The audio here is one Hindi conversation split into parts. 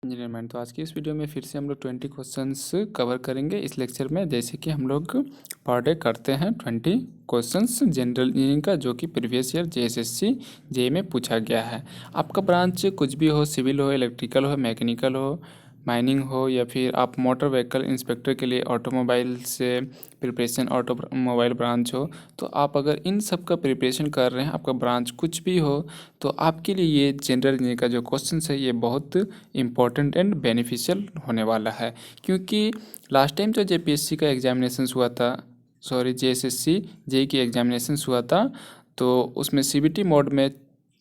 Engineer mind. तो आज की इस वीडियो में फिर से हम लोग 20 क्वेश्चंस कवर करेंगे इस लेक्चर में। जैसे कि हम लोग पर डे करते हैं 20 क्वेश्चंस जनरल इंजीनियरिंग का, जो कि प्रीवियस ईयर जेएसएससी जेई में पूछा गया है। आपका ब्रांच कुछ भी हो, सिविल हो, इलेक्ट्रिकल हो, मैकेनिकल हो, माइनिंग हो, या फिर आप मोटर व्हीकल इंस्पेक्टर के लिए ऑटोमोबाइल से प्रिपरेशन ऑटोमोबाइल ब्रांच हो, तो आप अगर इन सब का प्रिपरेशन कर रहे हैं, आपका ब्रांच कुछ भी हो, तो आपके लिए ये जनरल इंजीनियरिंग का जो क्वेश्चन है ये बहुत इम्पॉर्टेंट एंड बेनिफिशियल होने वाला है। क्योंकि लास्ट टाइम जो जेपीएससी का एग्जामिनेशन हुआ था, सॉरी जेएसएससी जेई की एग्जामिनेशन हुआ था, तो उसमें सीबीटी मोड में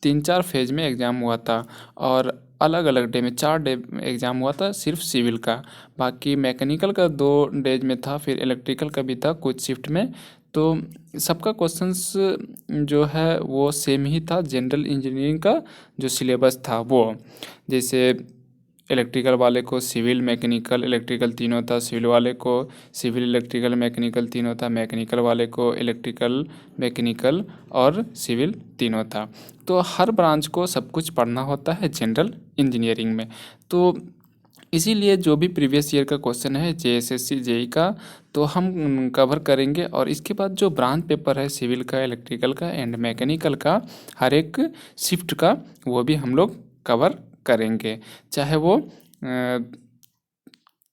3-4 फेज में एग्ज़ाम हुआ था और अलग अलग डे में 4 डे एग्ज़ाम हुआ था सिर्फ सिविल का। बाकी मैकेनिकल का 2 डेज में था, फिर इलेक्ट्रिकल का भी था कुछ शिफ्ट में। तो सबका क्वेश्चंस जो है वो सेम ही था। जनरल इंजीनियरिंग का जो सिलेबस था वो, जैसे इलेक्ट्रिकल वाले को सिविल मैकेनिकल इलेक्ट्रिकल तीनों था, सिविल वाले को सिविल इलेक्ट्रिकल मैकेनिकल तीनों था, मैकेनिकल वाले को इलेक्ट्रिकल मैकेनिकल और सिविल तीनों था। तो हर ब्रांच को सब कुछ पढ़ना होता है जनरल इंजीनियरिंग में। तो इसीलिए जो भी प्रीवियस ईयर का क्वेश्चन है जेएसएससी जेई का, तो हम कवर करेंगे। और इसके बाद जो ब्रांच पेपर है सिविल का, इलेक्ट्रिकल का एंड मैकेनिकल का, हर एक शिफ्ट का वो भी हम लोग कवर करेंगे, चाहे वो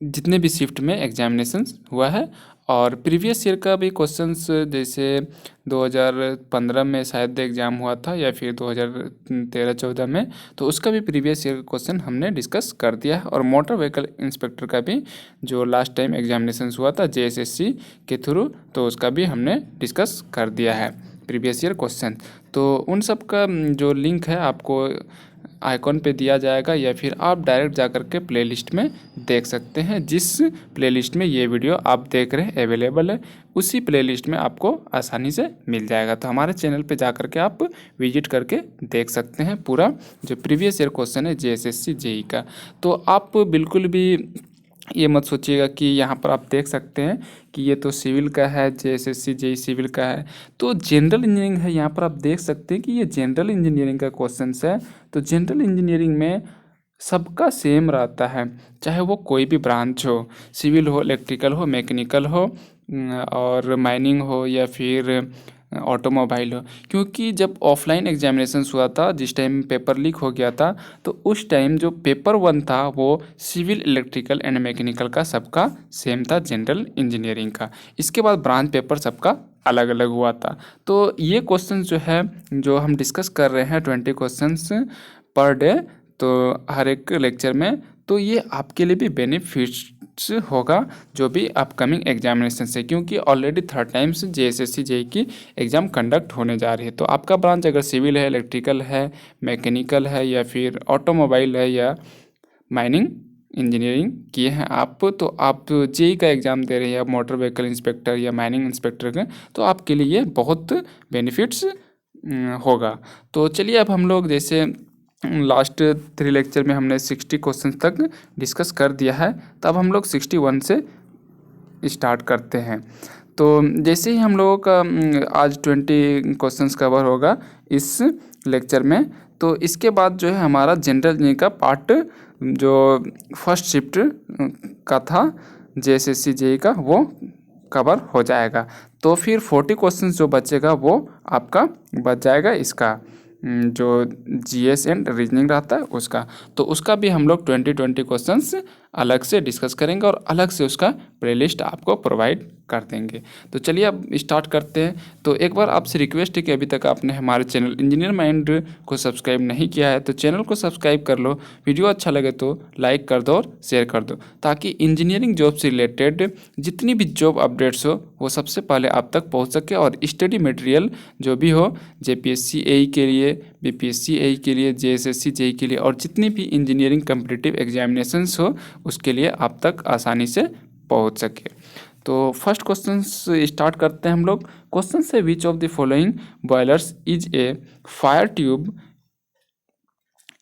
जितने भी शिफ्ट में एग्जामिनेशन हुआ है। और प्रीवियस ईयर का भी क्वेश्चंस, जैसे 2015 में शायद एग्ज़ाम हुआ था या फिर 2013-14 में, तो उसका भी प्रीवियस ईयर का क्वेश्चन हमने डिस्कस कर दिया है। और मोटर व्हीकल इंस्पेक्टर का भी जो लास्ट टाइम एग्जामिनेशन हुआ था जेएसएससी के थ्रू, तो उसका भी हमने डिस्कस कर दिया है प्रीवियस ईयर क्वेश्चन। तो उन सब का जो लिंक है आपको आइकॉन पे दिया जाएगा, या फिर आप डायरेक्ट जा कर के प्लेलिस्ट में देख सकते हैं। जिस प्लेलिस्ट में ये वीडियो आप देख रहे हैं अवेलेबल है, उसी प्लेलिस्ट में आपको आसानी से मिल जाएगा। तो हमारे चैनल पे जा कर के आप विजिट करके देख सकते हैं पूरा जो प्रीवियस ईयर क्वेश्चन है जेएसएससी जेई का। तो आप बिल्कुल भी ये मत सोचिएगा कि यहाँ पर आप देख सकते हैं कि ये तो सिविल का है, जेएसएससी जेई सिविल का है, तो जनरल इंजीनियरिंग है। यहाँ पर आप देख सकते हैं कि ये जनरल इंजीनियरिंग का क्वेश्चन है। तो जनरल इंजीनियरिंग में सबका सेम रहता है, चाहे वो कोई भी ब्रांच हो, सिविल हो, इलेक्ट्रिकल हो, मैकेनिकल हो, और माइनिंग हो, या फिर ऑटोमोबाइल हो। क्योंकि जब ऑफलाइन एग्जामिनेशन हुआ था, जिस टाइम पेपर लीक हो गया था, तो उस टाइम जो पेपर 1 था वो सिविल इलेक्ट्रिकल एंड मैकेनिकल का सबका सेम था जनरल इंजीनियरिंग का। इसके बाद ब्रांच पेपर सबका अलग अलग हुआ था। तो ये क्वेश्चन जो है जो हम डिस्कस कर रहे हैं 20 क्वेश्चंस पर डे, तो हर एक लेक्चर में, तो ये आपके लिए भी बेनिफिट्स होगा जो भी अपकमिंग एग्जामिनेशन से। क्योंकि already 3rd times JSSC JE की एग्ज़ाम कंडक्ट होने जा रही है। तो आपका ब्रांच अगर सिविल है, इलेक्ट्रिकल है, मैकेनिकल है, या फिर ऑटोमोबाइल है, या माइनिंग इंजीनियरिंग किए हैं आप, तो आप जेई का एग्ज़ाम दे रहे हैं, या मोटर व्हीकल इंस्पेक्टर या माइनिंग इंस्पेक्टर का, तो आपके लिए ये बहुत बेनिफिट्स होगा। तो चलिए अब हम लोग, जैसे लास्ट 3 लेक्चर में हमने 60 क्वेश्चन तक डिस्कस कर दिया है, तब हम लोग 61 से स्टार्ट करते हैं। तो जैसे ही हम लोगों का आज 20 क्वेश्चंस कवर होगा इस लेक्चर में, तो इसके बाद जो है हमारा जनरल इंजीनियरिंग का पार्ट जो फर्स्ट शिफ्ट का था जेएसएससी जेई का, वो कवर हो जाएगा। तो फिर 40 क्वेश्चंस जो बचेगा वो आपका बच जाएगा इसका जो जीएस एंड रीजनिंग रहता है उसका। तो उसका भी हम लोग 20 क्वेश्चंस अलग से डिस्कस करेंगे और अलग से उसका प्लेलिस्ट आपको प्रोवाइड कर देंगे। तो चलिए अब स्टार्ट करते हैं। तो एक बार आपसे रिक्वेस्ट है कि अभी तक आपने हमारे चैनल इंजीनियर माइंड को सब्सक्राइब नहीं किया है, तो चैनल को सब्सक्राइब कर लो। वीडियो अच्छा लगे तो लाइक कर दो और शेयर कर दो, ताकि इंजीनियरिंग जॉब से रिलेटेड जितनी भी जॉब अपडेट्स हो वो सबसे पहले आप तक पहुँच सके। और स्टडी मटेरियल जो भी हो, जेपीएससी एई के लिए, बीपीएससी एई के लिए, जेएसएससी जेई के लिए, और जितनी भी इंजीनियरिंग कम्पिटिटिव एग्जामिनेशंस हो उसके लिए आप तक आसानी से पहुंच सके। तो फर्स्ट क्वेश्चन स्टार्ट करते हैं हम लोग। क्वेश्चन से विच of the following boilers is a fire tube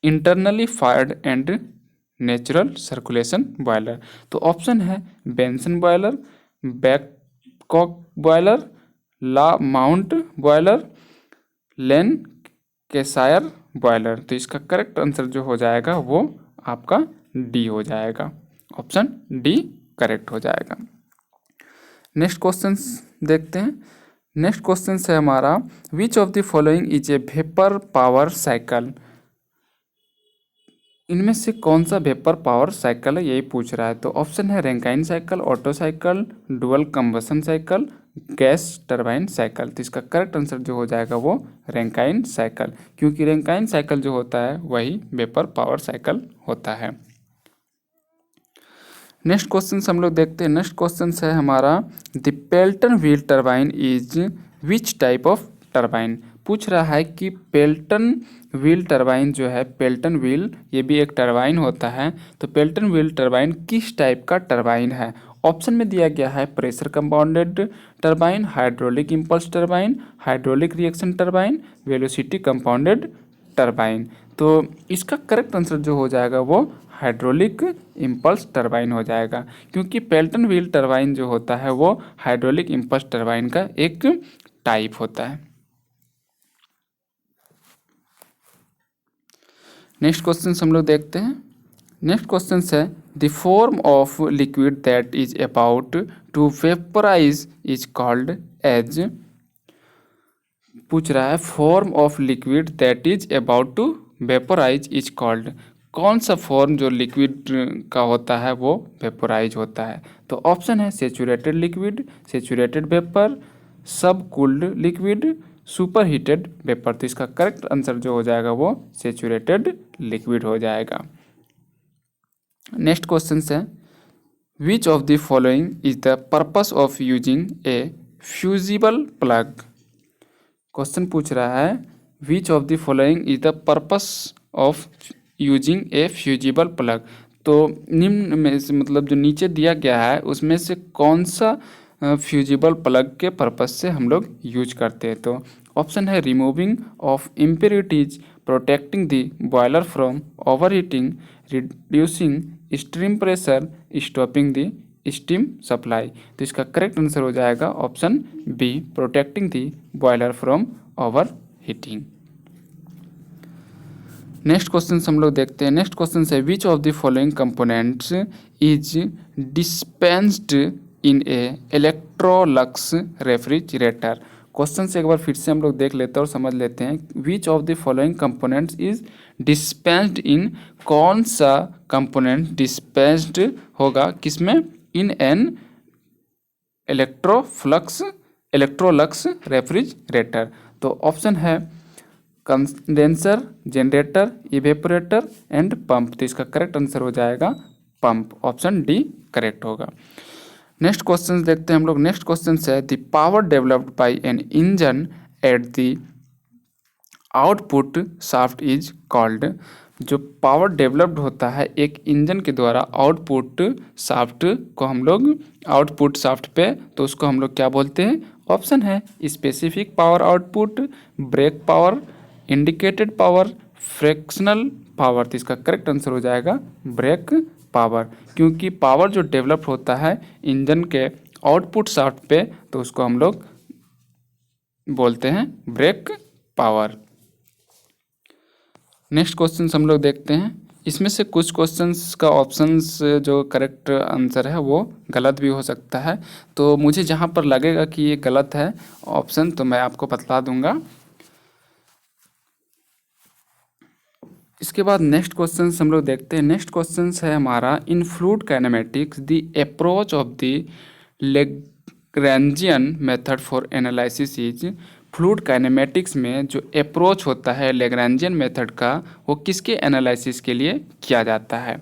internally fired and natural circulation boiler? तो ऑप्शन है बेंसन बॉयलर, बैककॉक बॉयलर, ला माउंट बॉयलर, लैंकेशायर बॉयलर। तो इसका करेक्ट आंसर जो हो जाएगा वो आपका डी हो जाएगा, ऑप्शन डी करेक्ट हो जाएगा। नेक्स्ट क्वेश्चन देखते हैं। नेक्स्ट क्वेश्चन है हमारा विच of the following is a vapour power cycle. इनमें से कौन सा वेपर पावर साइकिल है, यही पूछ रहा है। तो ऑप्शन है Rankine cycle, auto cycle, dual combustion cycle, gas turbine cycle. तो इसका करेक्ट आंसर जो हो जाएगा वो रैंकाइन साइकिल, क्योंकि रैंकाइन साइकिल जो होता है वही वेपर पावर साइकिल होता है। नेक्स्ट क्वेश्चन हम लोग देखते हैं। नेक्स्ट क्वेश्चन है हमारा the Pelton wheel turbine is which type of turbine. पूछ रहा है कि पेल्टन व्हील टरबाइन जो है, पेल्टन व्हील ये भी एक टरबाइन होता है, तो पेल्टन व्हील टरबाइन किस टाइप का टरबाइन है। ऑप्शन में दिया गया है pressure compounded turbine, hydraulic impulse turbine, hydraulic reaction turbine, velocity compounded turbine. तो इसका करेक्ट आंसर जो हो जाएगा वो हाइड्रोलिक इम्पल्स टरबाइन हो जाएगा, क्योंकि पेल्टन व्हील टरबाइन जो होता है वो हाइड्रोलिक इम्पल्स टरबाइन का एक टाइप होता है। नेक्स्ट क्वेश्चन हम लोग देखते हैं। नेक्स्ट क्वेश्चन है the form of liquid that is about to vaporise is called as. पूछ रहा है form of liquid that is about to vaporise is called. कौन सा फॉर्म जो लिक्विड का होता है वो वेपोराइज होता है। तो ऑप्शन है सेचुरेटेड लिक्विड, सेचुरेटेड वेपर, सब cooled liquid, super heated vapour. तो इसका करेक्ट आंसर जो हो जाएगा वो सेचुरेटेड लिक्विड हो जाएगा। नेक्स्ट क्वेश्चन है which of the following is the purpose of using A fusible plug. Question पूछ रहा है which of the following is the purpose of using A fusible plug. तो निम्न में से मतलब जो नीचे दिया गया है उसमें से कौन सा फ्यूजिबल प्लग के पर्पस से हम लोग यूज करते हैं। तो ऑप्शन है removing of impurities, protecting the boiler from overheating, reducing stream pressure, stopping the steam supply. तो इसका करेक्ट आंसर हो जाएगा option B, protecting the boiler from overheating. Next question हम लोग देखते हैं। नेक्स्ट क्वेश्चन है which of the following components is dispensed in a Electrolux refrigerator. Question से एक बार फिर से हम लोग देख लेते हैं और समझ लेते हैं। Which of the following components is dispensed in, कौन सा कंपोनेंट डिस्पेंस्ड होगा किसमें, इन एन इलेक्ट्रोलक्स रेफ्रिजरेटर। तो ऑप्शन है condenser, generator, evaporator and pump. तो इसका करेक्ट आंसर हो जाएगा पंप, ऑप्शन डी करेक्ट होगा। नेक्स्ट क्वेश्चन देखते हैं हम लोग। नेक्स्ट क्वेश्चन है the power developed by an engine at the output shaft is called. जो पावर डेवलप्ड होता है एक इंजन के द्वारा आउटपुट शाफ्ट को हम लोग, आउटपुट शाफ्ट पे, तो उसको हम लोग क्या बोलते हैं। ऑप्शन है specific power output, brake power, indicated power, fractional power. तो इसका करेक्ट आंसर हो जाएगा ब्रेक पावर, क्योंकि पावर जो डेवलप होता है इंजन के आउटपुट शाफ्ट पे तो उसको हम लोग बोलते हैं ब्रेक पावर। नेक्स्ट क्वेश्चन हम लोग देखते हैं। इसमें से कुछ क्वेश्चंस का ऑप्शंस जो करेक्ट आंसर है वो गलत भी हो सकता है, तो मुझे जहाँ पर लगेगा कि ये गलत है ऑप्शन तो मैं आपको बतला दूंगा। इसके बाद नेक्स्ट क्वेश्चन हम लोग देखते हैं। नेक्स्ट क्वेश्चन है हमारा in fluid kinematics the approach of the Lagrangian method for analysis is. Fluid kinematics में जो अप्रोच होता है लैग्रैंजियन मेथड का वो किसके एनालिसिस के लिए किया जाता है।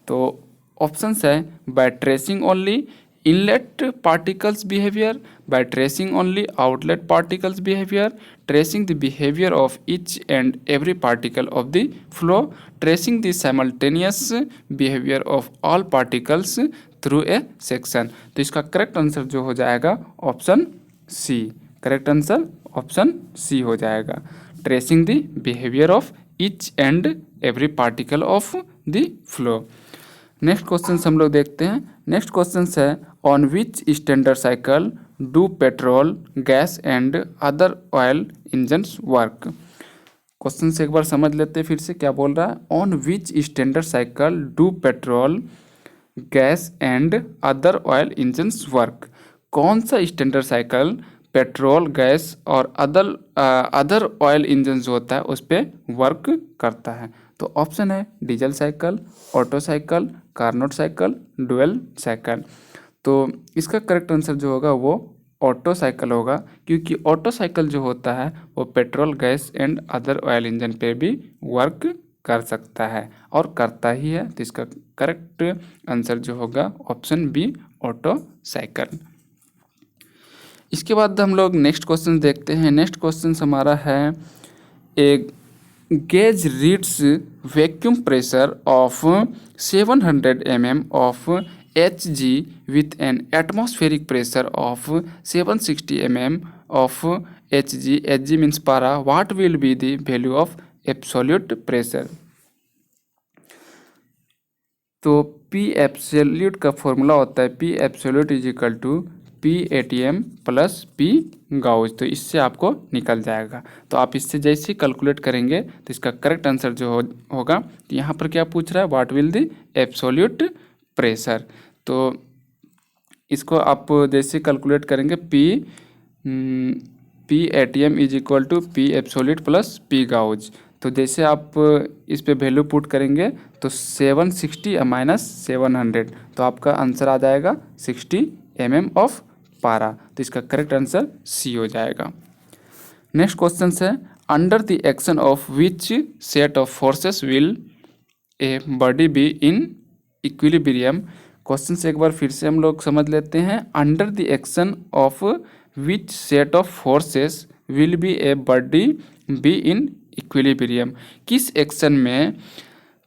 तो ऑप्शंस है by tracing only inlet particles behaviour, by tracing only outlet particles behaviour, tracing the behaviour of each and every particle of the flow, tracing the simultaneous behaviour of all particles through a section. तो इसका करेक्ट आंसर जो हो जाएगा option C, correct answer option C हो जाएगा, tracing the behaviour of each and every particle of the flow. Next question हम लोग देखते हैं। नेक्स्ट क्वेश्चन है on which standard cycle do petrol, gas and other oil engines work. Question से एक बार समझ लेते हैं फिर से क्या बोल रहा है। On which standard cycle do petrol gas and other oil engines work. कौन सा स्टैंडर्ड साइकिल पेट्रोल गैस और अदर ऑयल इंजन जो होता है उस पर वर्क करता है। तो ऑप्शन है diesel cycle, auto cycle, Carnot cycle, dual cycle. तो इसका करेक्ट आंसर जो होगा वो ऑटो साइकिल होगा, क्योंकि ऑटो साइकिल जो होता है वो petrol gas and other oil engine पे भी वर्क कर सकता है और करता ही है। तो इसका करेक्ट आंसर जो होगा ऑप्शन बी ऑटो साइकिल। इसके बाद हम लोग नेक्स्ट क्वेश्चन देखते हैं। नेक्स्ट क्वेश्चन हमारा है a gauge reads vacuum pressure of 700 mm of Hg with an atmospheric pressure of 760 mm of Hg. Hg means para. What will be the value of absolute pressure? तो P एब्सोल्यूट का फॉर्मूला होता है P absolute is equal to P ATM plus P gauge. तो इससे आपको निकल जाएगा। तो आप इससे जैसे ही कैलकुलेट करेंगे तो इसका करेक्ट आंसर जो होगा, तो यहाँ पर क्या पूछ रहा है, what will the absolute pressure. तो इसको आप जैसे कैलकुलेट करेंगे P ATM is equal to P absolute plus P gauge. तो जैसे आप इस पे वैल्यू पुट करेंगे तो 760 माइनस 700, तो आपका आंसर आ जाएगा 60 mm ऑफ पारा। तो इसका करेक्ट आंसर सी हो जाएगा। नेक्स्ट क्वेश्चन है under the action of which set of forces will a body be in equilibrium. Question से एक बार फिर से हम लोग समझ लेते हैं। Under the action of which set of forces will be a body be in equilibrium. किस एक्शन में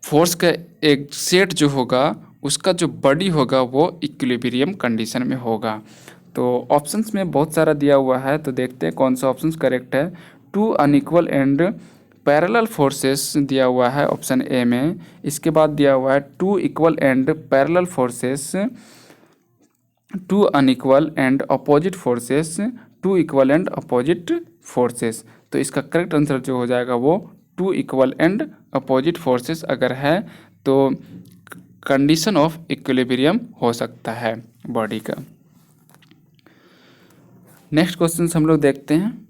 फोर्स का एक सेट जो होगा उसका जो बॉडी होगा वो इक्विलिब्रियम कंडीशन में होगा। तो ऑप्शंस में बहुत सारा दिया हुआ है, तो देखते हैं कौन सा ऑप्शंस करेक्ट है। Two unequal and parallel forces दिया हुआ है ऑप्शन ए में। इसके बाद दिया हुआ है two equal and parallel forces, two unequal and opposite forces, two equal and opposite forces. तो इसका करेक्ट आंसर जो हो जाएगा वो two equal and opposite forces अगर है तो कंडीशन ऑफ इक्विलिब्रियम हो सकता है बॉडी का। नेक्स्ट क्वेश्चन हम लोग देखते हैं।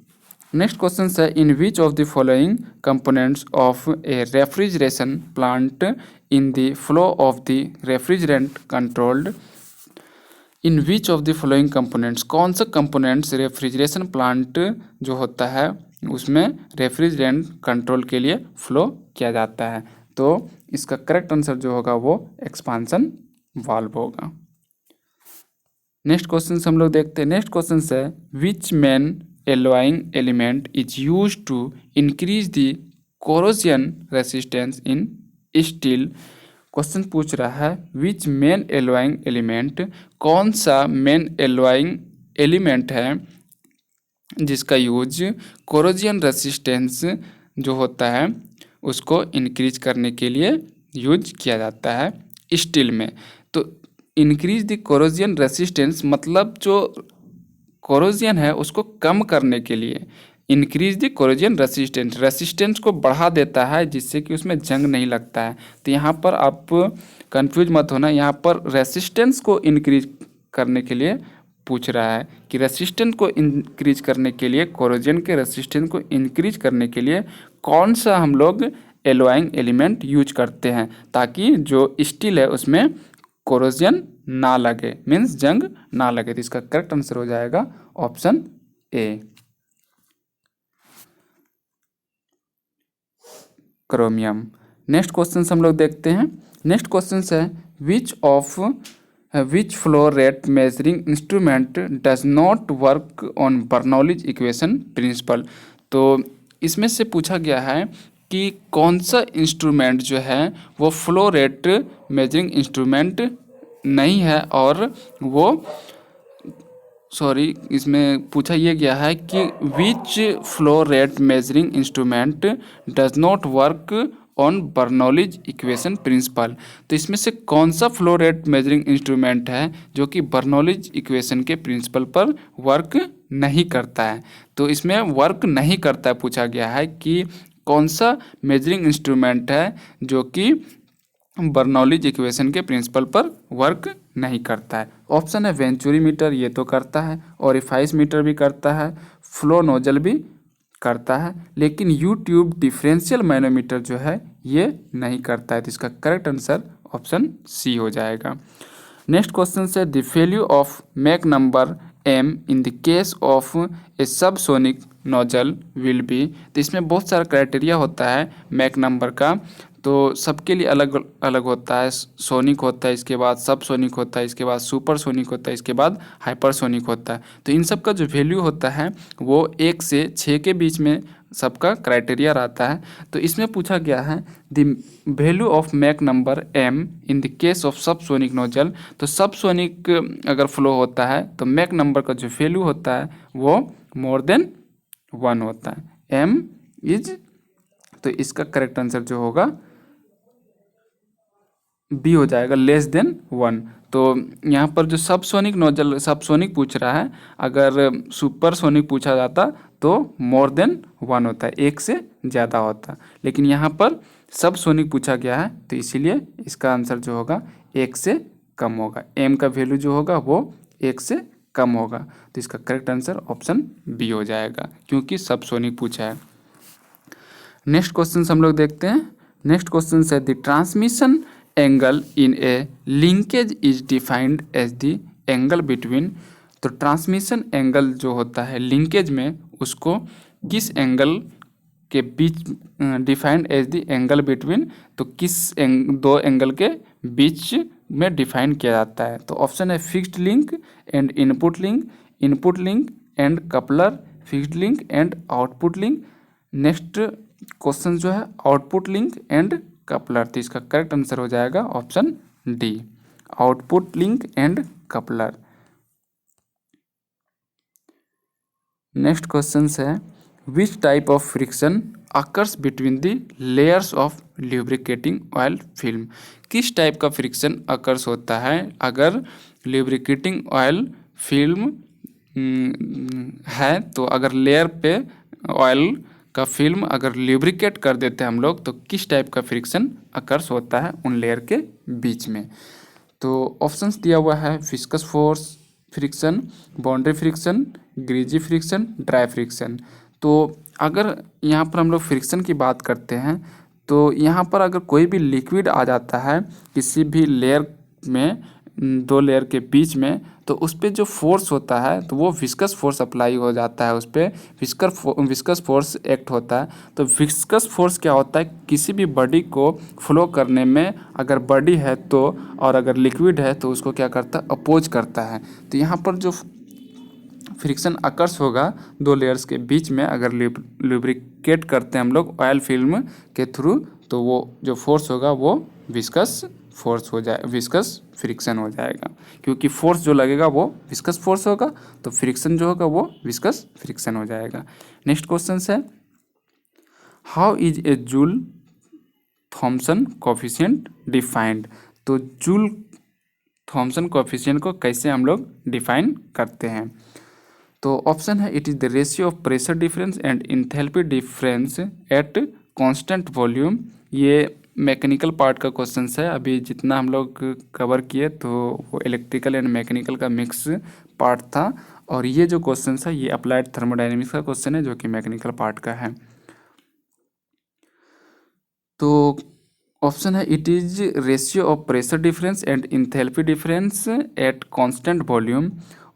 नेक्स्ट क्वेश्चन है in which of the following components of a refrigeration plant in the flow of the refrigerant controlled. In which of the following components, कौन सा कंपोनेंट्स रेफ्रिजरेशन प्लांट जो होता है उसमें रेफ्रिजरेंट कंट्रोल के लिए फ्लो किया जाता है। तो इसका करेक्ट आंसर जो होगा वो एक्सपांशन वाल्व होगा। नेक्स्ट क्वेश्चन हम लोग देखते हैं। नेक्स्ट क्वेश्चन है which main alloying element is use to increase the corrosion resistance in steel. Question पूछ रहा है विच मेन एलॉइंग एलिमेंट, कौन सा मेन एलॉइंग एलिमेंट है जिसका यूज कोरोजन रेसिस्टेंस जो होता है उसको इंक्रीज करने के लिए यूज किया जाता है स्टील में। तो इंक्रीज द कोरोजन रेसिस्टेंस मतलब जो कोरोजन है उसको कम करने के लिए, increase the corrosion resistance, resistance को बढ़ा देता है जिससे कि उसमें जंग नहीं लगता है। तो यहाँ पर आप कंफ्यूज मत होना, यहाँ पर रेसिस्टेंस को इंक्रीज करने के लिए पूछ रहा है कि रेसिस्टेंस को इंक्रीज करने के लिए, कोरोजन के रेसिस्टेंस को इंक्रीज करने के लिए कौन सा हम लोग एलॉइंग एलिमेंट यूज करते हैं ताकि जो स्टील है उसमें कोरोजन ना लगे, मीन्स जंग ना लगे। तो इसका करेक्ट आंसर हो जाएगा option A chromium. Next question हम लोग देखते हैं। नेक्स्ट क्वेश्चन है which flow rate measuring instrument does not work on Bernoulli's equation principle. तो इसमें से पूछा गया है कि कौन सा इंस्ट्रूमेंट जो है वो फ्लो रेट मेजरिंग इंस्ट्रूमेंट नहीं है, और वो इसमें पूछा यह गया है कि which flow rate measuring instrument does not work on Bernoulli's equation principle. तो इसमें से कौन सा फ्लो रेट मेजरिंग इंस्ट्रूमेंट है जो कि बर्नौलीज इक्वेशन के प्रिंसिपल पर वर्क नहीं करता है। तो इसमें वर्क नहीं करता है, पूछा गया है कि कौन सा मेजरिंग इंस्ट्रूमेंट है जो कि बर्नौलीज इक्वेशन के प्रिंसिपल पर वर्क नहीं करता है? ऑप्शन है वेंचुरी मीटर, ये तो करता है, ओरिफाइस मीटर भी करता है, फ्लो नोजल भी करता है, लेकिन यू ट्यूब डिफरेंशियल मैनोमीटर जो है ये नहीं करता है। तो इसका करेक्ट आंसर ऑप्शन सी हो जाएगा। नेक्स्ट क्वेश्चन से the value of Mach number m in the case of A subsonic nozzle will be. तो इसमें बहुत सारा क्राइटेरिया होता है मैक नंबर का, तो सबके लिए अलग अलग होता है। सोनिक होता है, इसके बाद सबसोनिक होता है, इसके बाद सुपरसोनिक होता है, इसके बाद हाइपरसोनिक होता है। तो इन सब का जो वैल्यू होता है वो 1 से 6 के बीच में सबका क्राइटेरिया रहता है। तो इसमें पूछा गया है the value of Mach number m in the case of subsonic nozzle. तो सबसोनिक अगर फ्लो होता है तो मैक नंबर का जो वैल्यू होता है वो मोर देन 1 होता है, m इज। तो इसका करेक्ट आंसर जो होगा बी हो जाएगा, लेस देन 1। तो यहाँ पर जो सबसोनिक नोजल सबसोनिक पूछ रहा है, अगर सुपरसोनिक पूछा जाता तो मोर देन 1 होता है, 1 से ज़्यादा होता। लेकिन यहाँ पर सबसोनिक पूछा गया है तो इसीलिए इसका आंसर जो होगा 1 से कम होगा। m का वैल्यू जो होगा वो 1 से कम होगा। तो इसका करेक्ट आंसर ऑप्शन बी हो जाएगा, क्योंकि सबसोनिक पूछा है। नेक्स्ट क्वेश्चन हम लोग देखते हैं। नेक्स्ट क्वेश्चन है the transmission angle in a linkage is defined as the angle between. तो ट्रांसमिशन एंगल जो होता है लिंकेज में, उसको किस एंगल के बीच defined as the angle between, तो दो एंगल के बीच में डिफाइन किया जाता है। तो ऑप्शन है fixed link and input link and coupler, fixed link and output link. Next question जो है आउटपुट लिंक एंड कपलर। तो इसका करेक्ट आंसर हो जाएगा option D, output link and coupler. Next question है which type of friction occurs between the layers of lubricating oil film. किस टाइप का फ्रिक्शन अकर्स होता है अगर ल्यूब्रिकेटिंग ऑयल फिल्म है, तो अगर लेयर पे ऑयल का फिल्म अगर ल्यूब्रिकेट कर देते हैं हम लोग, तो किस टाइप का फ्रिक्शन अकर्स होता है उन लेयर के बीच में। तो ऑप्शंस दिया हुआ है viscous force friction, boundary friction, greasy friction, dry friction. तो अगर यहाँ पर हम लोग फ्रिक्शन की बात करते हैं तो यहाँ पर अगर कोई भी लिक्विड आ जाता है किसी भी लेयर में, दो लेयर के बीच में, तो उस पर जो फोर्स होता है तो वो विस्कस फोर्स अप्लाई हो जाता है, उस पर विस्कस फोर्स एक्ट होता है। तो विस्कस फोर्स क्या होता है, किसी भी बॉडी को फ्लो करने में अगर बॉडी है तो, और अगर लिक्विड है तो उसको क्या करता है, अपोज करता है। तो यहाँ पर जो फ्रिक्शन अकर्स होगा दो लेयर्स के बीच में, अगर लुब्रिकेट करते हैं हम लोग ऑयल फिल्म के थ्रू, तो वो जो फोर्स होगा वो विस्कस फोर्स हो जाए, विस्कस फ्रिक्शन हो जाएगा। क्योंकि फोर्स जो लगेगा वो विस्कस फोर्स होगा, तो फ्रिक्शन जो होगा वो विस्कस फ्रिक्शन हो जाएगा। नेक्स्ट क्वेश्चन है how is a Joule Thomson coefficient defined. तो जूल थॉमसन कोफिशिएंट को कैसे हम लोग डिफाइन करते हैं। तो ऑप्शन है it is the ratio of pressure difference and enthalpy difference at constant volume. ये मैकेनिकल पार्ट का क्वेश्चन है। अभी जितना हम लोग कवर किए तो वो इलेक्ट्रिकल एंड मैकेनिकल का मिक्स पार्ट था, और ये जो क्वेश्चन है ये अप्लाइड थर्मोडायनेमिक्स का क्वेश्चन है जो कि मैकेनिकल पार्ट का है। तो ऑप्शन है it is ratio of pressure difference and enthalpy difference at constant volume.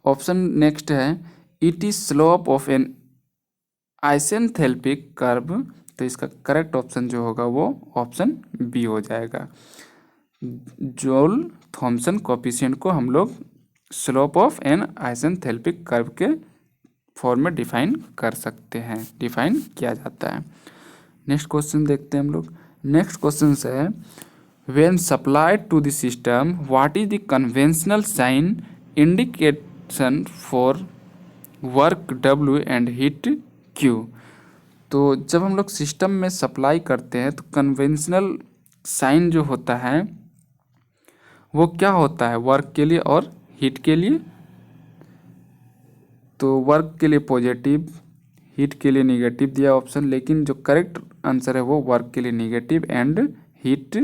Option next है it is slope of an isenthalpic curve. तो इसका करेक्ट ऑप्शन जो होगा वो ऑप्शन बी हो जाएगा। जूल थॉमसन कोफिशिएंट को हम लोग slope of an isenthalpic curve के फॉर्म में डिफाइन कर सकते हैं, डिफाइन किया जाता है। नेक्स्ट क्वेश्चन देखते हैं हम लोग। नेक्स्ट क्वेश्चन है when supplied to the system what is the conventional sign indication for work W and heat Q। तो जब हम लोग सिस्टम में सप्लाई करते हैं तो कन्वेंशनल साइन जो होता है वो क्या होता है वर्क के लिए और हीट के लिए। तो वर्क के लिए पॉजिटिव, हीट के लिए निगेटिव दिया ऑप्शन, लेकिन जो करेक्ट आंसर है वो वर्क के लिए निगेटिव एंड हीट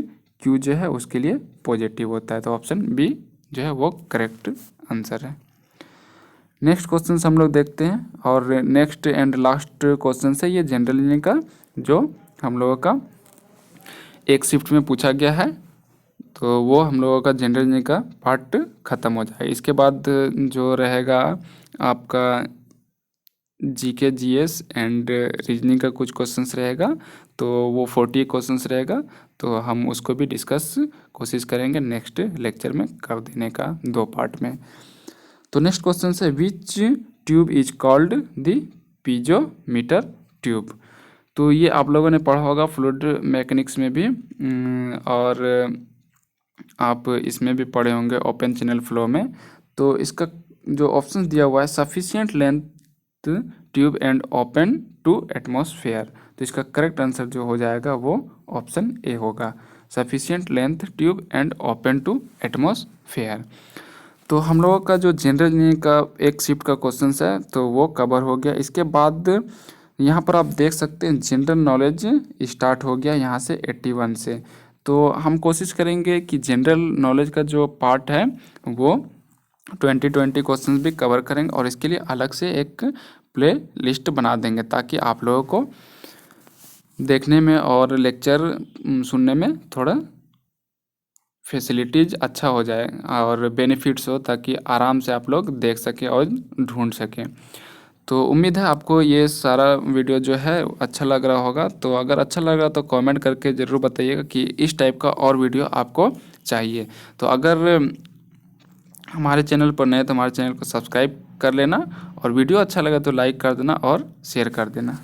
क्यू जो है उसके लिए पॉजिटिव होता है। तो ऑप्शन बी जो है वो करेक्ट आंसर है। नेक्स्ट क्वेश्चन हम लोग देखते हैं, और नेक्स्ट एंड लास्ट क्वेश्चन है ये जनरल इंजीनियरिंग का, जो हम लोगों का एक शिफ्ट में पूछा गया है। तो वो हम लोगों का जनरल इंजीनियरिंग का पार्ट ख़त्म हो जाए। इसके बाद जो रहेगा आपका जीके जीएस एंड रीजनिंग का कुछ क्वेश्चंस रहेगा, तो वो 40 क्वेश्चंस रहेगा। तो हम उसको भी डिस्कस कोशिश करेंगे नेक्स्ट लेक्चर में कर देने का 2 पार्ट में। तो नेक्स्ट क्वेश्चन है which tube is called the piezometer tube. तो ये आप लोगों ने पढ़ा होगा फ्लूइड मैकेनिक्स में भी, और आप इसमें भी पढ़े होंगे ओपन चैनल फ्लो में। तो इसका जो ऑप्शन दिया हुआ है sufficient length tube and open to atmosphere, तो इसका करेक्ट आंसर जो हो जाएगा वो ऑप्शन ए होगा, sufficient length tube and open to atmosphere. तो हम लोगों का जो जनरल इंजीनियरिंग का एक शिफ्ट का क्वेश्चन है तो वो कवर हो गया। इसके बाद यहाँ पर आप देख सकते हैं जनरल नॉलेज स्टार्ट हो गया यहाँ से 81 से। तो हम कोशिश करेंगे कि जनरल नॉलेज का जो पार्ट है वो 20 क्वेश्चंस भी कवर करेंगे, और इसके लिए अलग से एक प्ले लिस्ट बना देंगे ताकि आप लोगों को देखने में और लेक्चर सुनने में थोड़ा फैसिलिटीज़ अच्छा हो जाए और बेनिफिट्स हो, ताकि आराम से आप लोग देख सकें और ढूंढ सकें। तो उम्मीद है आपको ये सारा वीडियो जो है अच्छा लग रहा होगा। तो अगर अच्छा लग रहा तो कमेंट करके ज़रूर बताइएगा कि इस टाइप का और वीडियो आपको चाहिए। तो अगर हमारे चैनल पर नए तो हमारे चैनल को सब्सक्राइब कर लेना, और वीडियो अच्छा लगा तो लाइक कर देना और शेयर कर देना।